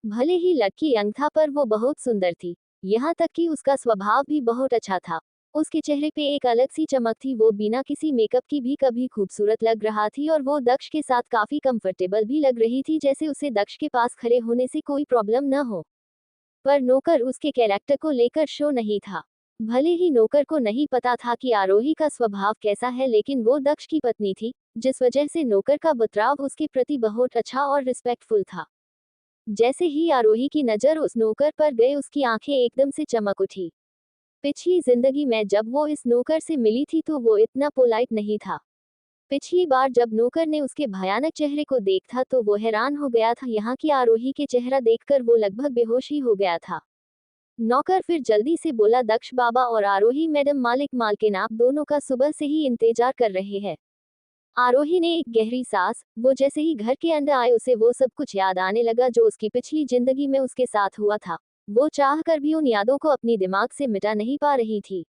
भले ही लड़की यंग था पर वो बहुत सुंदर थी। यहाँ तक कि उसका स्वभाव भी बहुत अच्छा था। उसके चेहरे पे एक अलग सी चमक थी, वो बिना किसी मेकअप की भी कभी खूबसूरत लग रहा थी और वो दक्ष के साथ काफी कंफर्टेबल भी लग रही थी, जैसे उसे दक्ष के पास खड़े होने से कोई प्रॉब्लम न हो। पर नौकर उसके कैरेक्टर को लेकर शो नहीं था। भले ही नौकर को नहीं पता था कि आरोही का स्वभाव कैसा है, लेकिन वो दक्ष की पत्नी थी, जिस वजह से नौकर का बर्ताव उसके प्रति बहुत अच्छा और रिस्पेक्टफुल था। जैसे ही आरोही की नजर उस नौकर पर गए, उसकी आंखें एकदम से चमक उठी। पिछली जिंदगी में जब वो इस नौकर से मिली थी तो वो इतना पोलाइट नहीं था। पिछली बार जब नौकर ने उसके भयानक चेहरे को देखा तो वो हैरान हो गया था, यहाँ की आरोही के चेहरा देखकर वो लगभग बेहोश ही हो गया था। नौकर फिर जल्दी से बोला, दक्ष बाबा और आरोही मैडम, मालिक मालकिन आप दोनों का सुबह से ही इंतजार कर रहे हैं। आरोही ने एक गहरी सांस, वो जैसे ही घर के अंदर आए उसे वो सब कुछ याद आने लगा जो उसकी पिछली जिंदगी में उसके साथ हुआ था। वो चाह कर भी उन यादों को अपनी दिमाग से मिटा नहीं पा रही थी।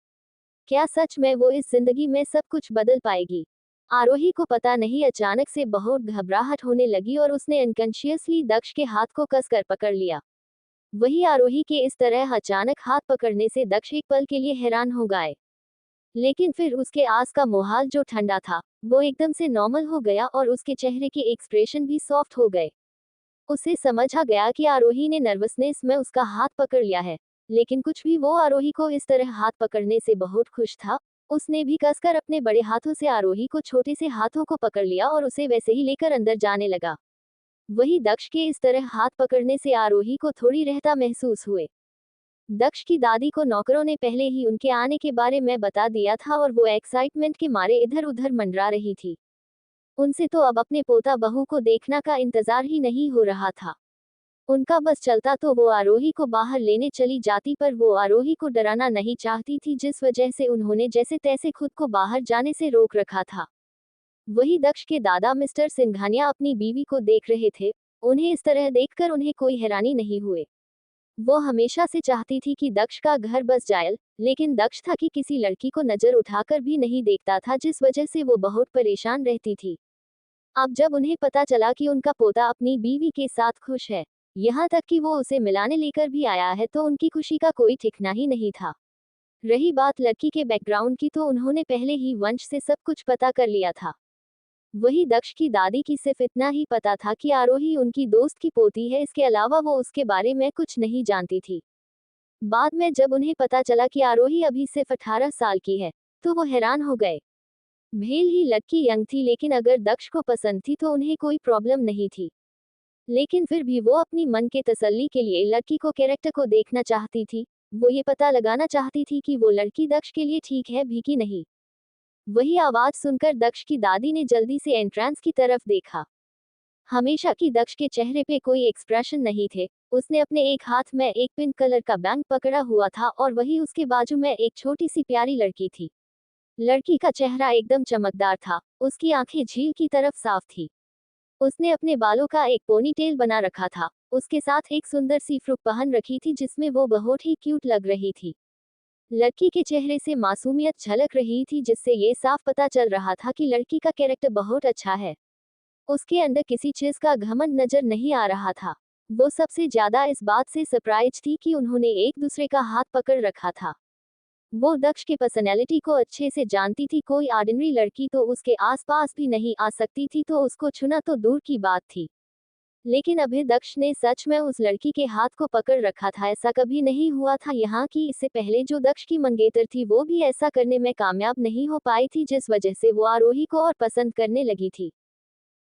क्या सच में वो इस जिंदगी में सब कुछ बदल पाएगी? आरोही को पता नहीं, अचानक से बहुत घबराहट होने लगी और उसने अनकॉन्शियसली दक्ष के हाथ को कसकर पकड़ लिया। वही आरोही के इस तरह अचानक हाथ पकड़ने से दक्ष एक पल के लिए हैरान हो गए। लेकिन फिर उसके आस का माहौल जो ठंडा था, वो एकदम से नॉर्मल हो गया और उसके चेहरे के एक्सप्रेशन भी सॉफ्ट हो गए। उसे समझ आ गया कि आरोही ने नर्वसनेस में उसका हाथ पकड़ लिया है। लेकिन कुछ भी, वो आरोही को इस तरह हाथ पकड़ने से बहुत खुश था। उसने भी कसकर अपने बड़े हाथों से आरोही को छोटे से हाथों को पकड़ लिया और उसे वैसे ही लेकर अंदर जाने लगा। वही दक्ष के इस तरह हाथ पकड़ने से आरोही को थोड़ी रहता महसूस हुए। दक्ष की दादी को नौकरों ने पहले ही उनके आने के बारे में बता दिया था और वो एक्साइटमेंट के मारे इधर उधर मंडरा रही थी। उनसे तो अब अपने पोता बहू को देखना का इंतजार ही नहीं हो रहा था। उनका बस चलता तो वो आरोही को बाहर लेने चली जाती, पर वो आरोही को डराना नहीं चाहती थी, जिस वजह से उन्होंने जैसे तैसे खुद को बाहर जाने से रोक रखा था। वही दक्ष के दादा मिस्टर सिंघानिया अपनी बीवी को देख रहे थे। उन्हें इस तरह देखकर उन्हें कोई हैरानी नहीं हुए। वो हमेशा से चाहती थी कि दक्ष का घर बस जाए, लेकिन दक्ष था कि किसी लड़की को नजर उठाकर भी नहीं देखता था, जिस वजह से वो बहुत परेशान रहती थी। अब जब उन्हें पता चला कि उनका पोता अपनी बीवी के साथ खुश है, यहाँ तक कि वो उसे मिलाने लेकर भी आया है, तो उनकी खुशी का कोई ठिकाना ही नहीं था। रही बात लड़की के बैकग्राउंड की, तो उन्होंने पहले ही वंश से सब कुछ पता कर लिया था। वही दक्ष की दादी की सिर्फ इतना ही पता था कि आरोही उनकी दोस्त की पोती है, इसके अलावा वो उसके बारे में कुछ नहीं जानती थी। बाद में जब उन्हें पता चला कि आरोही अभी सिर्फ 18 साल की है, तो वो हैरान हो गए। भले ही लड़की यंग थी, लेकिन अगर दक्ष को पसंद थी तो उन्हें कोई प्रॉब्लम नहीं थी। लेकिन फिर भी वो अपनी मन के तसल्ली के लिए लड़की को कैरेक्टर को देखना चाहती थी। वो ये पता लगाना चाहती थी कि वो लड़की दक्ष के लिए ठीक है भी कि नहीं। वही आवाज सुनकर दक्ष की दादी ने जल्दी से एंट्रेंस की तरफ देखा। हमेशा की दक्ष के चेहरे पे कोई एक्सप्रेशन नहीं थे। उसने अपने एक हाथ में एक पिंक कलर का बैग पकड़ा हुआ था और वही उसके बाजू में एक छोटी सी प्यारी लड़की थी। लड़की का चेहरा एकदम चमकदार था, उसकी आंखें झील की तरफ साफ थी। उसने अपने बालों का एक पोनीटेल बना रखा था। उसके साथ एक सुंदर सी फ्रॉक पहन रखी थी, जिसमें वो बहुत ही क्यूट लग रही थी। लड़की के चेहरे से मासूमियत झलक रही थी, जिससे ये साफ पता चल रहा था कि लड़की का कैरेक्टर बहुत अच्छा है। उसके अंदर किसी चीज का घमंड नजर नहीं आ रहा था। वो सबसे ज्यादा इस बात से सरप्राइज थी कि उन्होंने एक दूसरे का हाथ पकड़ रखा था। वो दक्ष के पर्सनैलिटी को अच्छे से जानती थी। कोई ऑर्डिनरी लड़की तो उसके आसपास भी नहीं आ सकती थी, तो उसको छूना तो दूर की बात थी। लेकिन अभी दक्ष ने सच में उस लड़की के हाथ को पकड़ रखा था। ऐसा कभी नहीं हुआ था यहाँ की। इससे पहले जो दक्ष की मंगेतर थी वो भी ऐसा करने में कामयाब नहीं हो पाई थी, जिस वजह से वो आरोही को और पसंद करने लगी थी।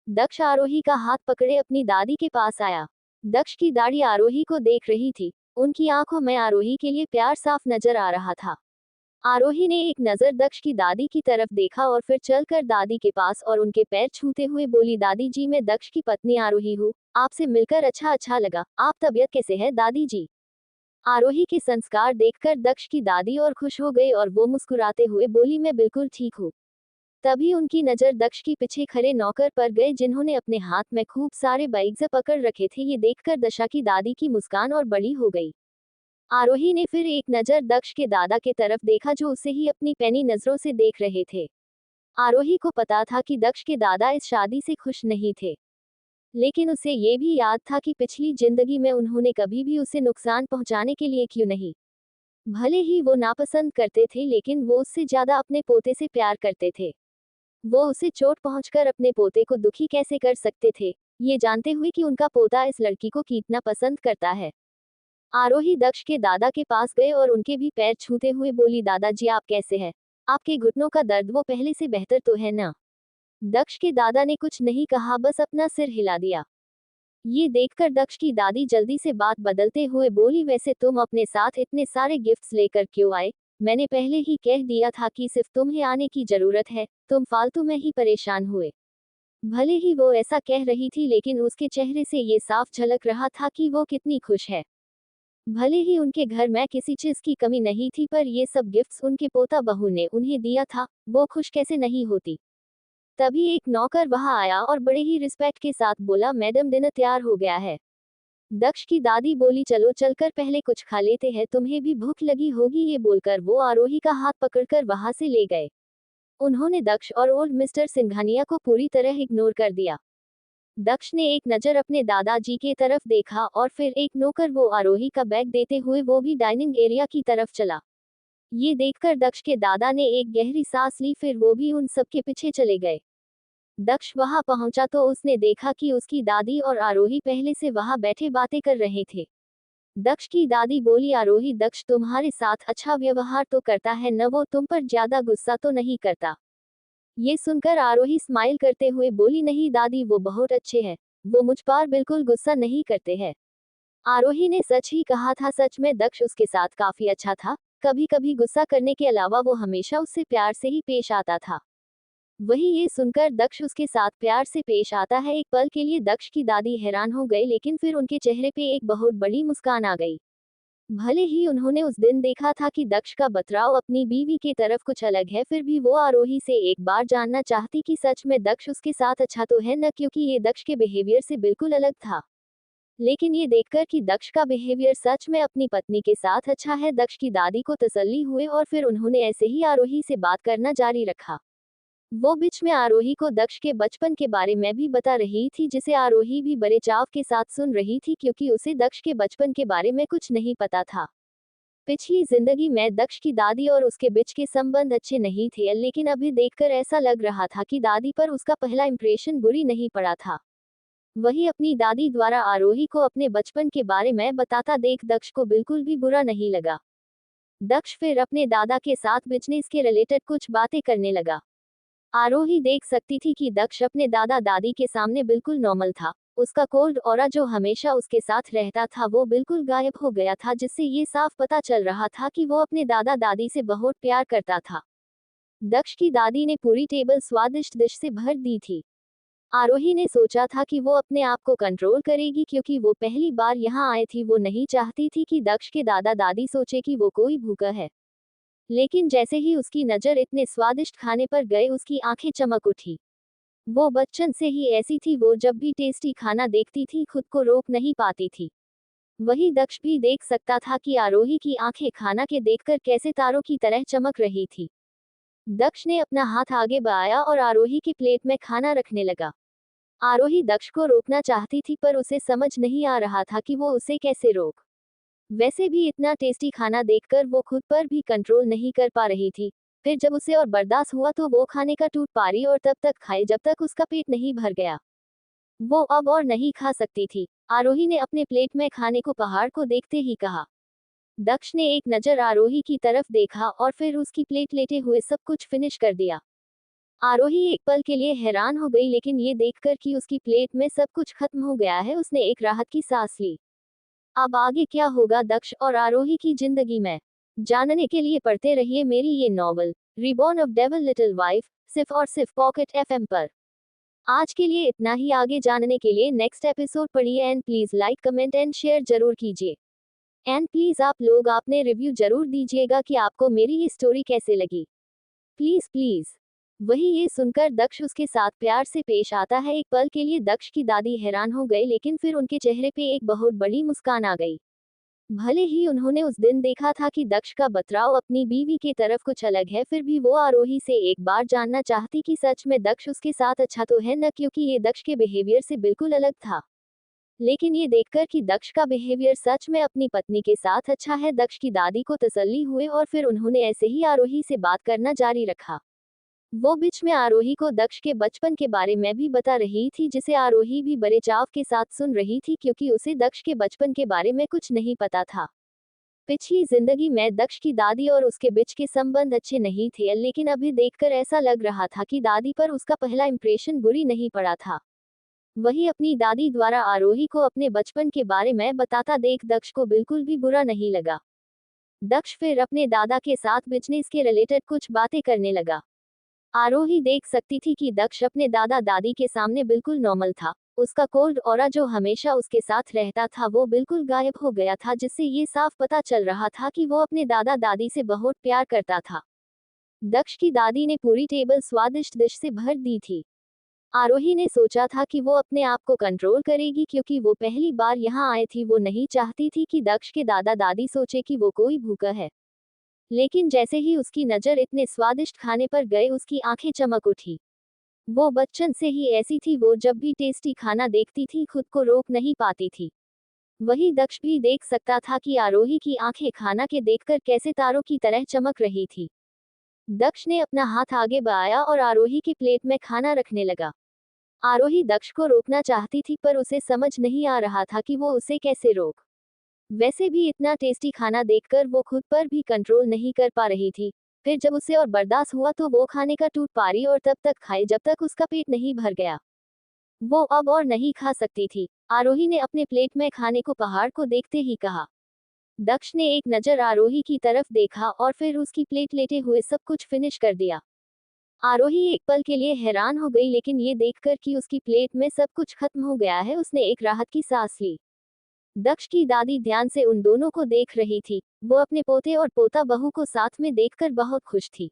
दक्ष आरोही का हाथ पकड़े अपनी दादी के पास आया। दक्ष की दादी आरोही को देख रही थी। उनकी आंखों में आरोही के लिए प्यार साफ नजर आ रहा था। आरोही ने एक नजर दक्ष की दादी की तरफ देखा और फिर चलकर दादी के पास और उनके पैर छूते हुए बोली, दादी जी, मैं दक्ष की पत्नी आरोही हूँ। आपसे मिलकर अच्छा लगा। आप तबीयत कैसे है दादी जी? आरोही के संस्कार देखकर दक्ष की दादी और खुश हो गई और वो मुस्कुराते हुए बोली, मैं बिल्कुल ठीक हूँ। तभी उनकी नजर दक्ष की पीछे खड़े नौकर पर गए, जिन्होंने अपने हाथ में खूब सारे बैग्स पकड़ रखे थे। ये देखकर दशा की दादी की मुस्कान और बड़ी हो गई। आरोही ने फिर एक नजर दक्ष के दादा के तरफ देखा, जो उसे ही अपनी पैनी नजरों से देख रहे थे। आरोही को पता था कि दक्ष के दादा इस शादी से खुश नहीं थे। लेकिन उसे ये भी याद था कि पिछली जिंदगी में उन्होंने कभी भी उसे नुकसान पहुंचाने के लिए क्यों नहीं। भले ही वो नापसंद करते थे लेकिन वो उससे ज्यादा अपने पोते से प्यार करते थे। वो उसे चोट पहुंचकर अपने पोते को दुखी कैसे कर सकते थे, ये जानते हुए कि उनका पोता इस लड़की को कितना पसंद करता है। आरोही दक्ष के दादा के पास गए और उनके भी पैर छूते हुए बोली, दादाजी आप कैसे हैं? आपके घुटनों का दर्द वो पहले से बेहतर तो है ना? दक्ष के दादा ने कुछ नहीं कहा, बस अपना सिर हिला दिया। ये देखकर दक्ष की दादी जल्दी से बात बदलते हुए बोली, वैसे तुम अपने साथ इतने सारे गिफ्ट्स लेकर क्यों आए? मैंने पहले ही कह दिया था कि सिर्फ तुम्हें आने की जरूरत है, तुम फालतू में ही परेशान हुए। भले ही वो ऐसा कह रही थी लेकिन उसके चेहरे से ये साफ झलक रहा था कि वो कितनी खुश है। भले ही उनके घर में किसी चीज की कमी नहीं थी पर ये सब गिफ्ट्स उनके पोता बहू ने उन्हें दिया था, वो खुश कैसे नहीं होती। तभी एक नौकर वहां आया और बड़े ही रिस्पेक्ट के साथ बोला, मैडम डिनर तैयार हो गया है। दक्ष की दादी बोली, चलो चलकर पहले कुछ खा लेते हैं, तुम्हें भी भूख लगी होगी। ये बोलकर वो आरोही का हाथ पकड़कर वहां से ले गए। उन्होंने दक्ष और ओल्ड मिस्टर सिंघानिया को पूरी तरह इग्नोर कर दिया। दक्ष ने एक नजर अपने दादाजी के तरफ देखा और फिर एक नौकर वो आरोही का बैग देते हुए वो भी डाइनिंग एरिया की तरफ चला। ये देखकर दक्ष के दादा ने एक गहरी सांस ली, फिर वो भी उन सबके पीछे चले गए। दक्ष वहां पहुंचा तो उसने देखा कि उसकी दादी और आरोही पहले से वहां बैठे बातें कर रहे थे। दक्ष की दादी बोली, आरोही दक्ष तुम्हारे साथ अच्छा व्यवहार तो करता है न, वो तुम पर ज्यादा गुस्सा तो नहीं करता? ये सुनकर आरोही स्माइल करते हुए बोली, नहीं दादी वो बहुत अच्छे हैं, वो मुझ पर बिल्कुल गुस्सा नहीं करते हैं। आरोही ने सच ही कहा था, सच में दक्ष उसके साथ काफी अच्छा था। कभी कभी गुस्सा करने के अलावा वो हमेशा उससे प्यार से ही पेश आता था। वही ये सुनकर दक्ष उसके साथ प्यार से पेश आता है, एक पल के लिए दक्ष की दादी हैरान हो गई लेकिन फिर उनके चेहरे पे एक बहुत बड़ी मुस्कान आ गई। भले ही उन्होंने उस दिन देखा था कि दक्ष का बर्ताव अपनी बीवी की तरफ कुछ अलग है, फिर भी वो आरोही से एक बार जानना चाहती कि सच में दक्ष उसके साथ अच्छा तो है न, क्योंकि ये दक्ष के बिहेवियर से बिल्कुल अलग था। लेकिन ये देखकर कि दक्ष का बिहेवियर सच में अपनी पत्नी के साथ अच्छा है, दक्ष की दादी को तसल्ली हुई और फिर उन्होंने ऐसे ही आरोही से बात करना जारी रखा। वो बीच में आरोही को दक्ष के बचपन के बारे में भी बता रही थी, जिसे आरोही भी बड़े चाव के साथ सुन रही थी क्योंकि उसे दक्ष के बचपन के बारे में कुछ नहीं पता था। पिछली जिंदगी में दक्ष की दादी और उसके बीच के संबंध अच्छे नहीं थे, लेकिन अभी देखकर ऐसा लग रहा था कि दादी पर उसका पहला इंप्रेशन बुरी नहीं पड़ा था। वही अपनी दादी द्वारा आरोही को अपने बचपन के बारे में बताता देख दक्ष को बिल्कुल भी बुरा नहीं लगा। दक्ष फिर अपने दादा के साथ बिजनेस के रिलेटेड कुछ बातें करने लगा। आरोही देख सकती थी कि दक्ष अपने दादा दादी के सामने बिल्कुल नॉर्मल था। उसका कोल्ड ऑरा जो हमेशा उसके साथ रहता था वो बिल्कुल गायब हो गया था, जिससे ये साफ पता चल रहा था कि वो अपने दादा दादी से बहुत प्यार करता था। दक्ष की दादी ने पूरी टेबल स्वादिष्ट डिश से भर दी थी। आरोही ने सोचा था कि वो अपने आप को कंट्रोल करेगी क्योंकि वो पहली बार यहाँ आई थी। वो नहीं चाहती थी कि दक्ष के दादा दादी सोचे कि वो कोई भूखा है। लेकिन जैसे ही उसकी नजर इतने स्वादिष्ट खाने पर गए उसकी आंखें चमक उठी। वो बचपन से ही ऐसी थी, वो जब भी टेस्टी खाना देखती थी खुद को रोक नहीं पाती थी। वही दक्ष भी देख सकता था कि आरोही की आंखें खाना के देखकर कैसे तारों की तरह चमक रही थी। दक्ष ने अपना हाथ आगे बढ़ाया और आरोही की प्लेट में खाना रखने लगा। आरोही दक्ष को रोकना चाहती थी पर उसे समझ नहीं आ रहा था कि वो उसे कैसे रोक। वैसे भी इतना टेस्टी खाना देखकर वो खुद पर भी कंट्रोल नहीं कर पा रही थी। फिर जब उसे और बर्दाश्त हुआ तो वो खाने का टूट पारी और तब तक खाए जब तक उसका पेट नहीं भर गया। वो अब और नहीं खा सकती थी। आरोही ने अपने प्लेट में खाने को पहाड़ को देखते ही कहा। दक्ष ने एक नजर आरोही की तरफ देखा और फिर उसकी प्लेट लेते हुए सब कुछ फिनिश कर दिया। आरोही एक पल के लिए हैरान हो गई, लेकिन ये देखकर कि उसकी प्लेट में सब कुछ खत्म हो गया है उसने एक राहत की सांस ली। अब आगे क्या होगा दक्ष और आरोही की जिंदगी में, जानने के लिए पढ़ते रहिए मेरी ये novel reborn of devil little wife, सिर्फ और सिर्फ पॉकेट एफएम पर। आज के लिए इतना ही, आगे जानने के लिए नेक्स्ट एपिसोड पढ़िए and please like comment and share जरूर कीजिए। एंड प्लीज आप लोग आपने रिव्यू जरूर दीजिएगा कि आपको मेरी ये स्टोरी कैसे लगी। Please please. वही ये सुनकर दक्ष उसके साथ प्यार से पेश आता है, एक पल के लिए दक्ष की दादी हैरान हो गई लेकिन फिर उनके चेहरे पे एक बहुत बड़ी मुस्कान आ गई। भले ही उन्होंने उस दिन देखा था कि दक्ष का बर्ताव अपनी बीवी के तरफ कुछ अलग है, फिर भी वो आरोही से एक बार जानना चाहती कि सच में दक्ष उसके साथ अच्छा तो है न, क्योंकि ये दक्ष के बिहेवियर से बिल्कुल अलग था। लेकिन ये देखकर कि दक्ष का बिहेवियर सच में अपनी पत्नी के साथ अच्छा है, दक्ष की दादी को तसल्ली हुए और फिर उन्होंने ऐसे ही आरोही से बात करना जारी रखा। वो बीच में आरोही को दक्ष के बचपन के बारे में भी बता रही थी, जिसे आरोही भी बड़े चाव के साथ सुन रही थी, क्योंकि उसे दक्ष के बचपन के बारे में कुछ नहीं पता था। पिछली जिंदगी में दक्ष की दादी और उसके बीच के संबंध अच्छे नहीं थे, लेकिन अभी देखकर ऐसा लग रहा था कि दादी पर उसका पहला इंप्रेशन बुरी नहीं पड़ा था। वही अपनी दादी द्वारा आरोही को अपने बचपन के बारे में बताता देख दक्ष को बिल्कुल भी बुरा नहीं लगा। दक्ष फिर अपने दादा के साथ बिजनेस के रिलेटेड कुछ बातें करने लगा। आरोही देख सकती थी कि दक्ष अपने दादा दादी के सामने बिल्कुल नॉर्मल था। उसका कोल्ड ऑरा जो हमेशा उसके साथ रहता था वो बिल्कुल गायब हो गया था, जिससे ये साफ पता चल रहा था कि वो अपने दादा दादी से बहुत प्यार करता था। दक्ष की दादी ने पूरी टेबल स्वादिष्ट डिश से भर दी थी। आरोही ने सोचा था कि वो अपने आप को कंट्रोल करेगी, क्योंकि वो पहली बार यहाँ आई थी। वो नहीं चाहती थी कि दक्ष के दादा दादी सोचे कि वो कोई भूखा है। लेकिन जैसे ही उसकी नजर इतने स्वादिष्ट खाने पर गए, उसकी आंखें चमक उठी। वो बचपन से ही ऐसी थी, वो जब भी टेस्टी खाना देखती थी खुद को रोक नहीं पाती थी। वही दक्ष भी देख सकता था कि आरोही की आंखें खाना के देखकर कैसे तारों की तरह चमक रही थी। दक्ष ने अपना हाथ आगे बढ़ाया और आरोही की प्लेट में खाना रखने लगा। आरोही दक्ष को रोकना चाहती थी, पर उसे समझ नहीं आ रहा था कि वो उसे कैसे रोक। वैसे भी इतना टेस्टी खाना देखकर वो खुद पर भी कंट्रोल नहीं कर पा रही थी। फिर जब उसे और बर्दाश्त हुआ तो वो खाने का टूट पारी और तब तक खाए जब तक उसका पेट नहीं भर गया। वो अब और नहीं खा सकती थी। आरोही ने अपने प्लेट में खाने को पहाड़ को देखते ही कहा। दक्ष ने एक नजर आरोही की तरफ देखा और फिर उसकी प्लेट लेते हुए सब कुछ फिनिश कर दिया। आरोही एक पल के लिए हैरान हो गई, लेकिन ये देखकर कि उसकी प्लेट में सब कुछ खत्म हो गया है, उसने एक राहत की सांस ली। दक्ष की दादी ध्यान से उन दोनों को देख रही थी। वो अपने पोते और पोता बहू को साथ में देखकर बहुत खुश थी।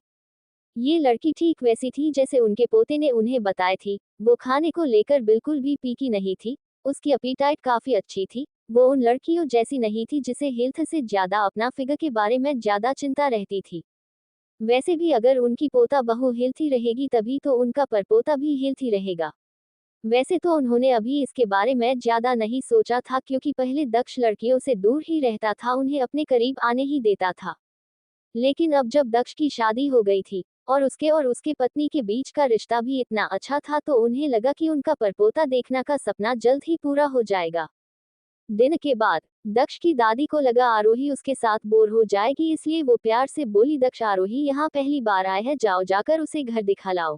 ये लड़की ठीक वैसी थी जैसे उनके पोते ने उन्हें बताई थी। वो खाने को लेकर बिल्कुल भी पीकी नहीं थी। उसकी अपीटाइट काफी अच्छी थी। वो उन लड़कियों जैसी नहीं थी जिसे हेल्थ से ज्यादा अपना फिगर के बारे में ज्यादा चिंता रहती थी। वैसे भी अगर उनकी पोता बहू हेल्थी रहेगी तभी तो उनका परपोता भी हेल्थी रहेगा। वैसे तो उन्होंने अभी इसके बारे में ज्यादा नहीं सोचा था, क्योंकि पहले दक्ष लड़कियों से दूर ही रहता था, उन्हें अपने करीब आने ही देता था। लेकिन अब जब दक्ष की शादी हो गई थी और उसके पत्नी के बीच का रिश्ता भी इतना अच्छा था, तो उन्हें लगा कि उनका परपोता देखने का सपना जल्द ही पूरा हो जाएगा। दिन के बाद दक्ष की दादी को लगा आरोही उसके साथ बोर हो जाएगी, इसलिए वो प्यार से बोली, दक्ष आरोही यहाँ पहली बार आए है, जाओ जाकर उसे घर दिखा लाओ।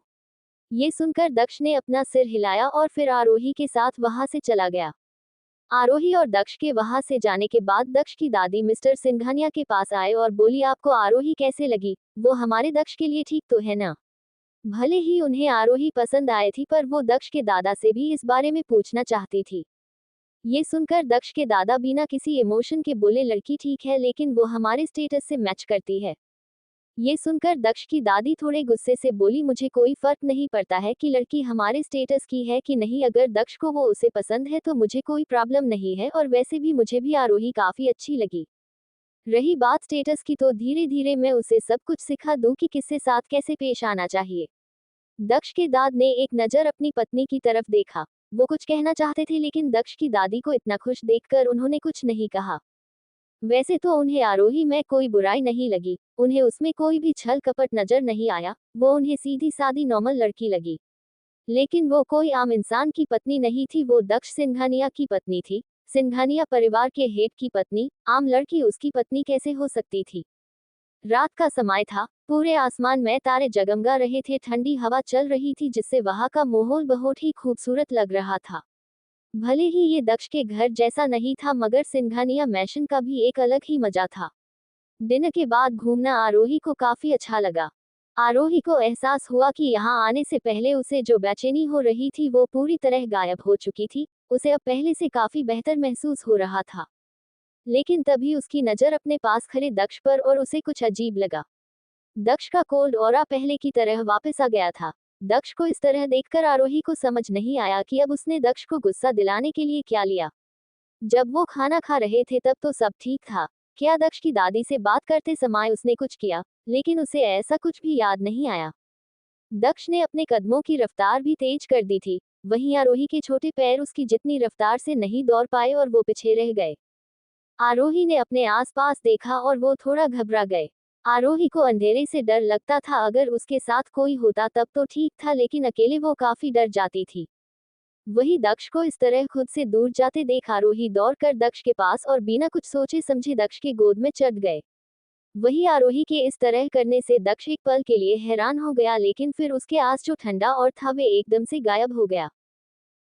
ये सुनकर दक्ष ने अपना सिर हिलाया और फिर आरोही के साथ वहां से चला गया। आरोही और दक्ष के वहां से जाने के बाद दक्ष की दादी मिस्टर सिंघानिया के पास आए और बोली, आपको आरोही कैसे लगी? वो हमारे दक्ष के लिए ठीक तो है ना? भले ही उन्हें आरोही पसंद आए थी, पर वो दक्ष के दादा से भी इस बारे में पूछना चाहती थी। ये सुनकर दक्ष के दादा बिना किसी इमोशन के बोले, लड़की ठीक है, लेकिन वो हमारे स्टेटस से मैच करती है। ये सुनकर दक्ष की दादी थोड़े गुस्से से बोली, मुझे कोई फर्क नहीं पड़ता है कि लड़की हमारे स्टेटस की है कि नहीं, अगर दक्ष को वो उसे पसंद है तो मुझे कोई प्रॉब्लम नहीं है, और वैसे भी मुझे भी आरोही काफी अच्छी लगी। रही बात स्टेटस की, तो धीरे धीरे मैं उसे सब कुछ सिखा दूं कि किसके साथ कैसे पेश आना चाहिए। दक्ष के दाद ने एक नजर अपनी पत्नी की तरफ देखा। वो कुछ कहना चाहते थे, लेकिन दक्ष की दादी को इतना खुश देखकर उन्होंने कुछ नहीं कहा। वैसे तो उन्हें आरोही में कोई बुराई नहीं लगी, उन्हें उसमें कोई भी छल कपट नजर नहीं आया। वो उन्हें सीधी सादी नॉर्मल लड़की लगी। लेकिन वो कोई आम इंसान की पत्नी नहीं थी, वो दक्ष सिंघानिया की पत्नी थी। सिंघानिया परिवार के हेड की पत्नी। आम लड़की उसकी पत्नी कैसे हो सकती थी? रात का समय था, पूरे आसमान में तारे जगमगा रहे थे, ठंडी हवा चल रही थी, जिससे वहां का माहौल बहुत ही खूबसूरत लग रहा था। भले ही ये दक्ष के घर जैसा नहीं था, मगर सिंघानिया मैशन का भी एक अलग ही मजा था। दिन के बाद घूमना आरोही को काफी अच्छा लगा। आरोही को एहसास हुआ कि यहाँ आने से पहले उसे जो बेचैनी हो रही थी वो पूरी तरह गायब हो चुकी थी। उसे अब पहले से काफी बेहतर महसूस हो रहा था। लेकिन तभी उसकी नजर अपने पास खड़े दक्ष पर, और उसे कुछ अजीब लगा। दक्ष का कोल्ड ऑरा पहले की तरह वापस आ गया था। दक्ष को इस तरह देखकर आरोही को समझ नहीं आया कि अब उसने दक्ष को गुस्सा दिलाने के लिए क्या लिया। जब वो खाना खा रहे थे तब तो सब ठीक था। क्या दक्ष की दादी से बात करते समय उसने कुछ किया, लेकिन उसे ऐसा कुछ भी याद नहीं आया। दक्ष ने अपने कदमों की रफ्तार भी तेज कर दी थी। वहीं आरोही के छोटे पैर उसकी जितनी रफ्तार से नहीं दौड़ पाए और वो पीछे रह गए। आरोही ने अपने आसपास देखा और वो थोड़ा घबरा गए। आरोही को अंधेरे से डर लगता था, अगर उसके साथ कोई होता तब तो ठीक था, लेकिन अकेले वो काफी डर जाती थी। वही दक्ष को इस तरह खुद से दूर जाते देख आरोही दौड़कर दक्ष के पास और बिना कुछ सोचे समझे दक्ष के गोद में चढ़ गए। वही आरोही के इस तरह करने से दक्ष एक पल के लिए हैरान हो गया, लेकिन फिर उसके आस जो ठंडा और था वे एकदम से गायब हो गया।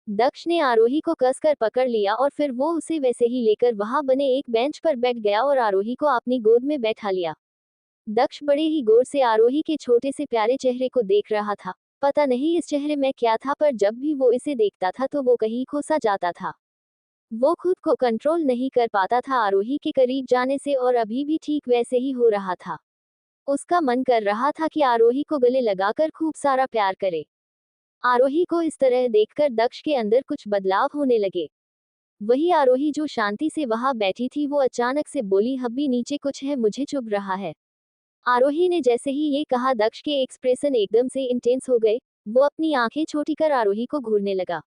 दक्ष ने आरोही को कसकर पकड़ लिया और फिर वो उसे वैसे ही लेकर वहां बने एक बेंच पर बैठ गया और आरोही को अपनी गोद में बैठा लिया। दक्ष बड़े ही गौर से आरोही के छोटे से प्यारे चेहरे को देख रहा था। पता नहीं इस चेहरे में क्या था, पर जब भी वो इसे देखता था तो वो कहीं खो सा जाता था। वो खुद को कंट्रोल नहीं कर पाता था आरोही के करीब जाने से, और अभी भी ठीक वैसे ही हो रहा था। उसका मन कर रहा था कि आरोही को गले लगाकर खूब सारा प्यार करे। आरोही को इस तरह देखकर दक्ष के अंदर कुछ बदलाव होने लगे। वही आरोही जो शांति से वहां बैठी थी वो अचानक से बोली, हब्बी नीचे कुछ है, मुझे चुभ रहा है। आरोही ने जैसे ही ये कहा दक्ष के एक्सप्रेशन एकदम से इंटेंस हो गए। वो अपनी आंखें छोटी कर आरोही को घूरने लगा।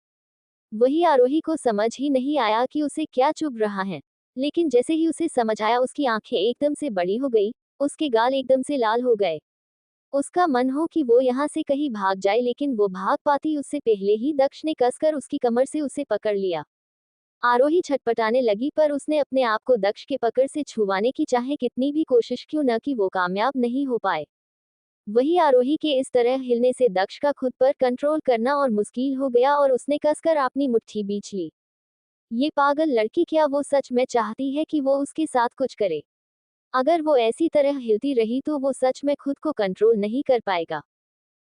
वही आरोही को समझ ही नहीं आया कि उसे क्या चुभ रहा है, लेकिन जैसे ही उसे समझ आया उसकी आंखें एकदम से बड़ी हो गई, उसके गाल एकदम से लाल हो गए। उसका मन हो कि वो यहाँ से कहीं भाग जाए, लेकिन वो भाग पाती उससे पहले ही दक्ष ने कसकर उसकी कमर से उसे पकड़ लिया। आरोही छटपटाने लगी, पर उसने अपने आप को दक्ष के पकड़ से छुड़वाने की चाहे कितनी भी कोशिश क्यों न की, वो कामयाब नहीं हो पाए। वही आरोही के इस तरह हिलने से दक्ष का खुद पर कंट्रोल करना और मुश्किल हो गया और उसने कसकर अपनी मुट्ठी बींच ली। ये पागल लड़की, क्या वो सच में चाहती है कि वो उसके साथ कुछ करे? अगर वो ऐसी तरह हिलती रही तो वो सच में खुद को कंट्रोल नहीं कर पाएगा।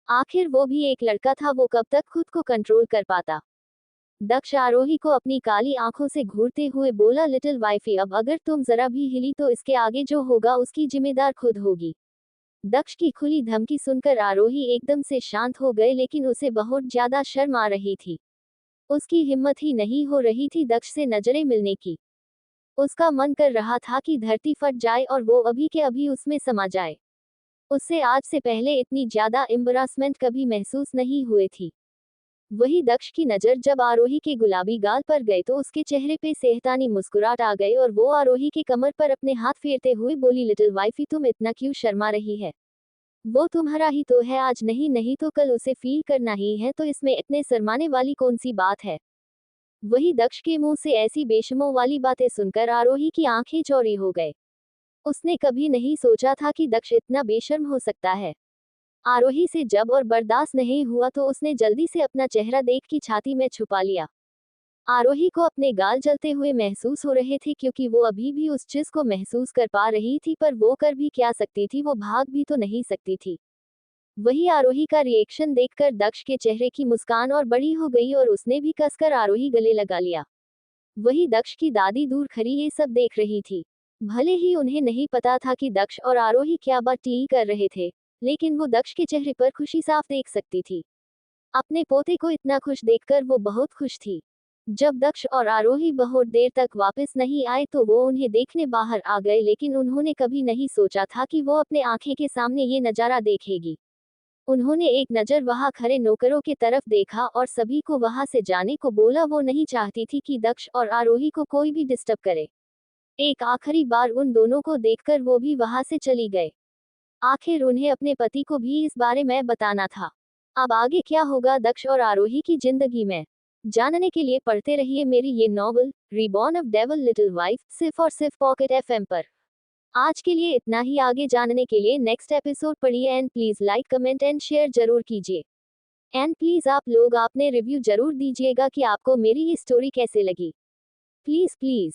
आखिर वो भी एक लड़का था, वो कब तक खुद को कंट्रोल कर पाता? दक्ष आरोही को अपनी काली आंखों से घूरते हुए बोला, लिटिल वाइफी, अब अगर तुम जरा भी हिली तो इसके आगे जो होगा उसकी जिम्मेदार खुद होगी। दक्ष की खुली धमकी सुनकर आरोही एकदम से शांत हो गए, लेकिन उसे बहुत ज्यादा शर्म आ रही थी। उसकी हिम्मत ही नहीं हो रही थी दक्ष से नजरें मिलने की। उसका मन कर रहा था कि धरती फट जाए और वो अभी के अभी उसमें समा जाए। उससे आज से पहले इतनी ज्यादा एम्बरासमेंट कभी महसूस नहीं हुई थी। वही दक्ष की नजर जब आरोही के गुलाबी गाल पर गए तो उसके चेहरे पे सेहतानी मुस्कुराहट आ गई और वो आरोही के कमर पर अपने हाथ फेरते हुए बोली, लिटिल वाइफी, तुम इतना क्यों शर्मा रही है? वो तुम्हारा ही तो है, आज नहीं नहीं तो कल उसे फील करना ही है, तो इसमें इतने शर्माने वाली कौन सी बात है? वही दक्ष के मुंह से ऐसी बेशर्मों वाली बातें सुनकर आरोही की आंखें चौड़ी हो गए। उसने कभी नहीं सोचा था कि दक्ष इतना बेशर्म हो सकता है। आरोही से जब और बर्दाश्त नहीं हुआ तो उसने जल्दी से अपना चेहरा देख की छाती में छुपा लिया। आरोही को अपने गाल जलते हुए महसूस हो रहे थे, क्योंकि वो अभी भी उस चीज को महसूस कर पा रही थी, पर वो कर भी क्या सकती थी, वो भाग भी तो नहीं सकती थी। वही आरोही का रिएक्शन देखकर दक्ष के चेहरे की मुस्कान और बड़ी हो गई और उसने भी कसकर आरोही गले लगा लिया। वही दक्ष की दादी दूर खड़ी ये सब देख रही थी। भले ही उन्हें नहीं पता था कि दक्ष और आरोही क्या बातचीत कर रहे थे, लेकिन वो दक्ष के चेहरे पर खुशी साफ देख सकती थी। अपने पोते को इतना खुश देखकर वो बहुत खुश थी। जब दक्ष और आरोही बहुत देर तक वापस नहीं आए तो वो उन्हें देखने बाहर आ गए, लेकिन उन्होंने कभी नहीं सोचा था कि वो अपने आंखें के सामने ये नजारा देखेगी। उन्होंने एक नजर वहां खड़े नौकरों की तरफ देखा और सभी को वहां से जाने को बोला। वो नहीं चाहती थी कि दक्ष और आरोही को कोई भी डिस्टर्ब करे। एक आखिरी बार उन दोनों को देखकर वो भी वहां से चली गए। आखिर उन्हें अपने पति को भी इस बारे में बताना था। अब आगे क्या होगा दक्ष और आरोही की जिंदगी में, जानने के लिए पढ़ते रहिए मेरी ये novel reborn of devil little wife, सिर्फ और सिर्फ पॉकेट एफएम पर। आज के लिए इतना ही, आगे जानने के लिए नेक्स्ट एपिसोड पढ़िए and please like comment and share जरूर कीजिए। एंड प्लीज आप लोग अपने रिव्यू जरूर दीजिएगा कि आपको मेरी ये स्टोरी कैसे लगी। Please please.